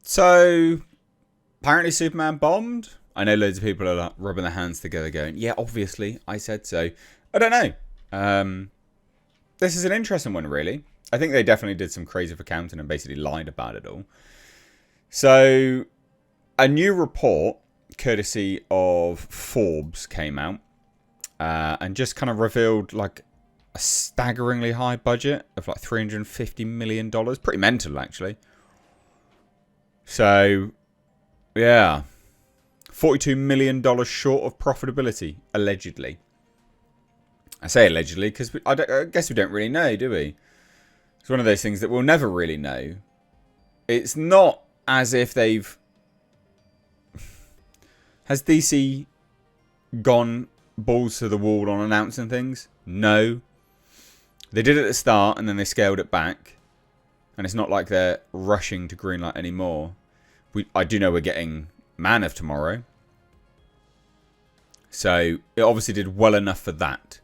So, apparently Superman bombed. I know loads of people are like rubbing their hands together going, yeah, obviously, I said so. I don't know. This is an interesting one, really. I think they definitely did some crazy accounting and basically lied about it all. So, a new report, courtesy of Forbes, came out and just kind of revealed like a staggeringly high budget of like $350 million. Pretty mental, actually. So, yeah. $42 million short of profitability, allegedly. I say allegedly because I guess we don't really know, do we? It's one of those things that we'll never really know. It's not as if they've... Has DC gone balls to the wall on announcing things? No. They did it at the start and then they scaled it back. And it's not like they're rushing to greenlight anymore. I do know we're getting Man of Tomorrow. So it obviously did well enough for that.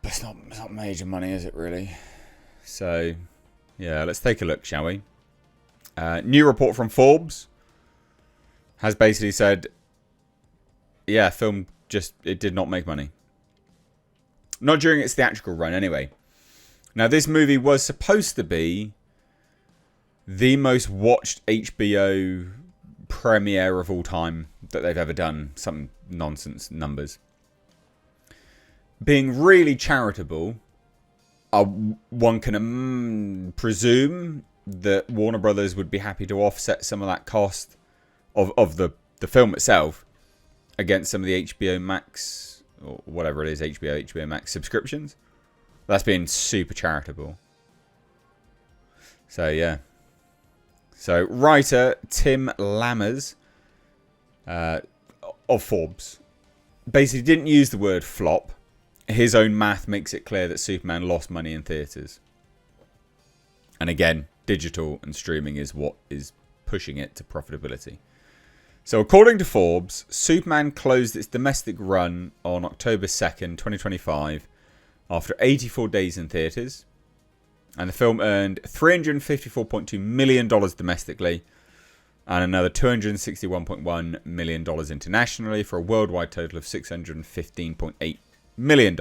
But it's not major money, is it really? So, yeah, let's take a look, shall we? New report from Forbes has basically said, yeah, film it did not make money. Not during its theatrical run, anyway. Now, this movie was supposed to be the most watched HBO premiere of all time that they've ever done. Some nonsense numbers. Being really charitable, one can presume that Warner Brothers would be happy to offset some of that cost of the film itself against some of the HBO Max, or whatever it is, HBO Max subscriptions. That's being super charitable. So, yeah. So, writer Tim Lammers of Forbes basically didn't use the word flop. His own math makes it clear that Superman lost money in theatres. And again, digital and streaming is what is pushing it to profitability. So according to Forbes, Superman closed its domestic run on October 2nd, 2025, after 84 days in theatres. And the film earned $354.2 million domestically and another $261.1 million internationally for a worldwide total of $615.8 million.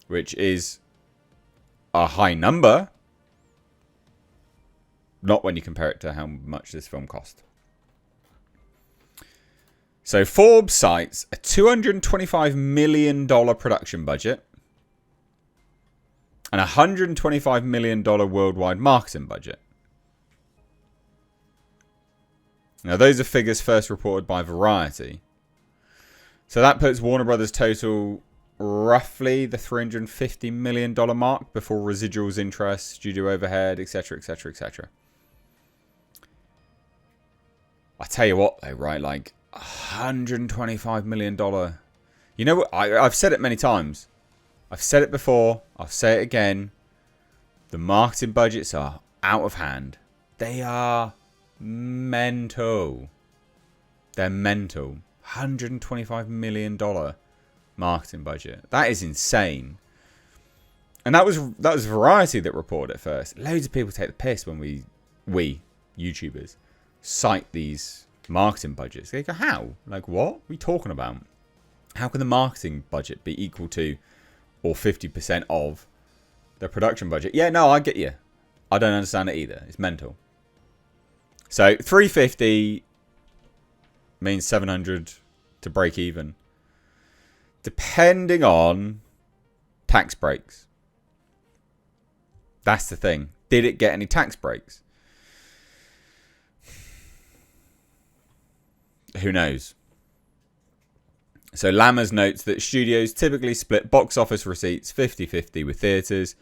Which is a high number. Not when you compare it to how much this film cost. So Forbes cites a $225 million production budget and a $125 million worldwide marketing budget. Now, those are figures first reported by Variety. So that puts Warner Brothers' total roughly the $350 million mark before residuals, interest, studio overhead, etc., etc., etc. I tell you what, though, right? Like $125 million. You know what? I've said it many times. I've said it before. I'll say it again. The marketing budgets are out of hand. They are mental. They're mental. $125 million marketing budget. That is insane. And that was Variety that reported it first. Loads of people take the piss when we YouTubers cite these marketing budgets. They go, how? Like, what are we talking about? How can the marketing budget be equal to or 50% of the production budget? Yeah, no, I get you. I don't understand it either. It's mental. So 350 means 700 to break even, depending on tax breaks. That's the thing. Did it get any tax breaks? Who knows? So Lammers notes that studios typically split box office receipts 50-50 with theatres,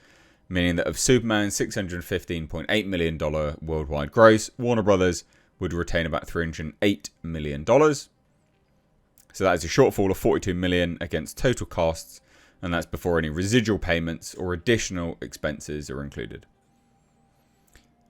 meaning that of Superman's $615.8 million worldwide gross, Warner Brothers would retain about $308 million. So that is a shortfall of $42 million against total costs, and that's before any residual payments or additional expenses are included.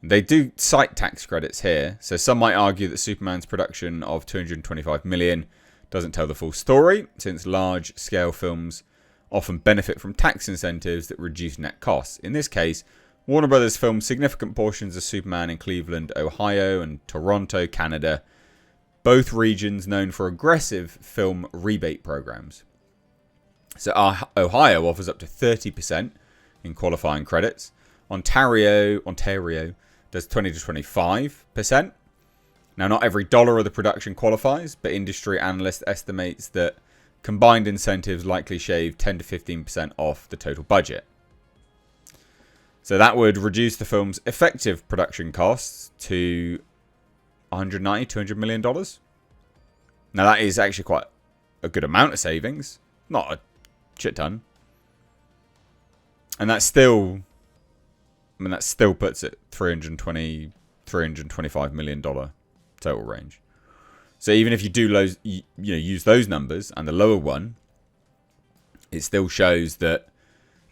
They do cite tax credits here, so some might argue that Superman's production of $225 million doesn't tell the full story, since large-scale films often benefit from tax incentives that reduce net costs. In this case, Warner Brothers filmed significant portions of Superman in Cleveland, Ohio, and Toronto, Canada, both regions known for aggressive film rebate programs. So Ohio offers up to 30% in qualifying credits. Ontario does 20 to 25%. Now, not every dollar of the production qualifies, but industry analyst estimates that combined incentives likely shave 10 to 15% off the total budget. So that would reduce the film's effective production costs to $190, $200 million. Now, that is actually quite a good amount of savings. Not a shit ton. And that still puts it $320, $325 million total range. So even if you do use those numbers and the lower one, it still shows that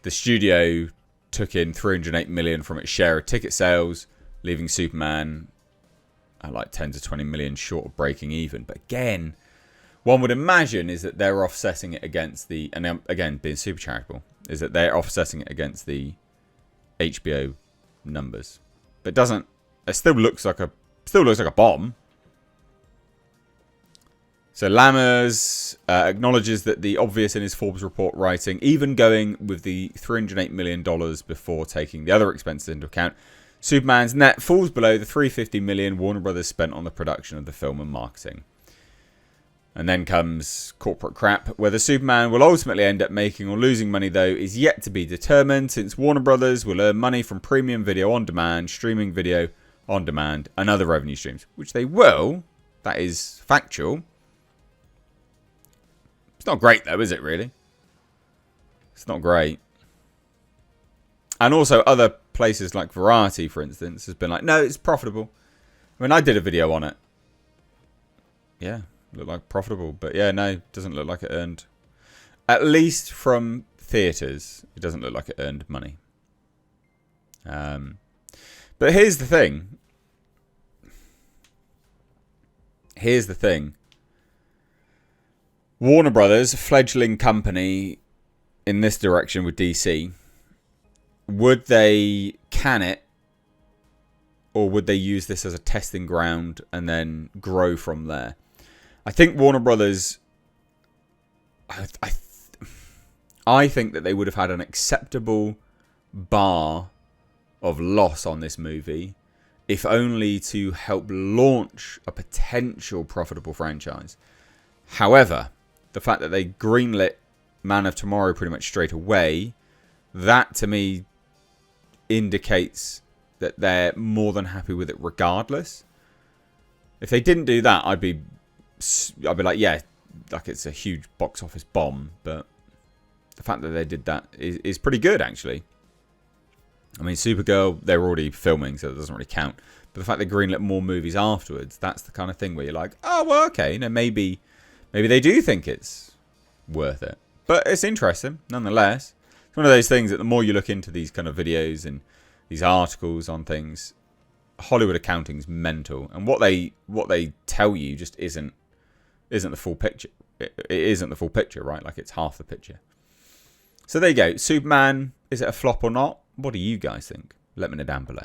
the studio took in $308 million from its share of ticket sales, leaving Superman at like 10 to 20 million short of breaking even. But again, one would imagine is that they're offsetting it against the, and again, being super charitable, is that they're offsetting it against the HBO numbers. But it doesn't, it still looks like a bomb. So Lammers acknowledges that the obvious in his Forbes report, writing, even going with the $308 million before taking the other expenses into account, Superman's net falls below the $350 million Warner Brothers spent on the production of the film and marketing. And then comes corporate crap. Whether Superman will ultimately end up making or losing money, though, is yet to be determined, since Warner Brothers will earn money from premium video on demand, streaming video on demand, and other revenue streams, which they will. That is factual. It's not great, though, is it, really? It's not great. And also other places like Variety, for instance, has been like, no, it's profitable. I mean, I did a video on it. Yeah, looked like profitable. But yeah, no, doesn't look like it earned. At least from theatres, it doesn't look like it earned money. But here's the thing. Warner Brothers, fledgling company in this direction with DC, would they can it, or would they use this as a testing ground and then grow from there? I think Warner Brothers, I think that they would have had an acceptable bar of loss on this movie, if only to help launch a potential profitable franchise. However, the fact that they greenlit Man of Tomorrow pretty much straight away, that to me indicates that they're more than happy with it regardless. If they didn't do that, I'd be like, yeah, like it's a huge box office bomb. But the fact that they did that is pretty good, actually. I mean, Supergirl, they were already filming, so it doesn't really count. But the fact they greenlit more movies afterwards, that's the kind of thing where you're like, oh, well, okay, you know, maybe they do think it's worth it. But it's interesting, nonetheless. It's one of those things that the more you look into these kind of videos and these articles on things, Hollywood accounting's mental. And what they tell you just isn't the full picture. It isn't the full picture, right? Like, it's half the picture. So there you go. Superman, is it a flop or not? What do you guys think? Let me know down below.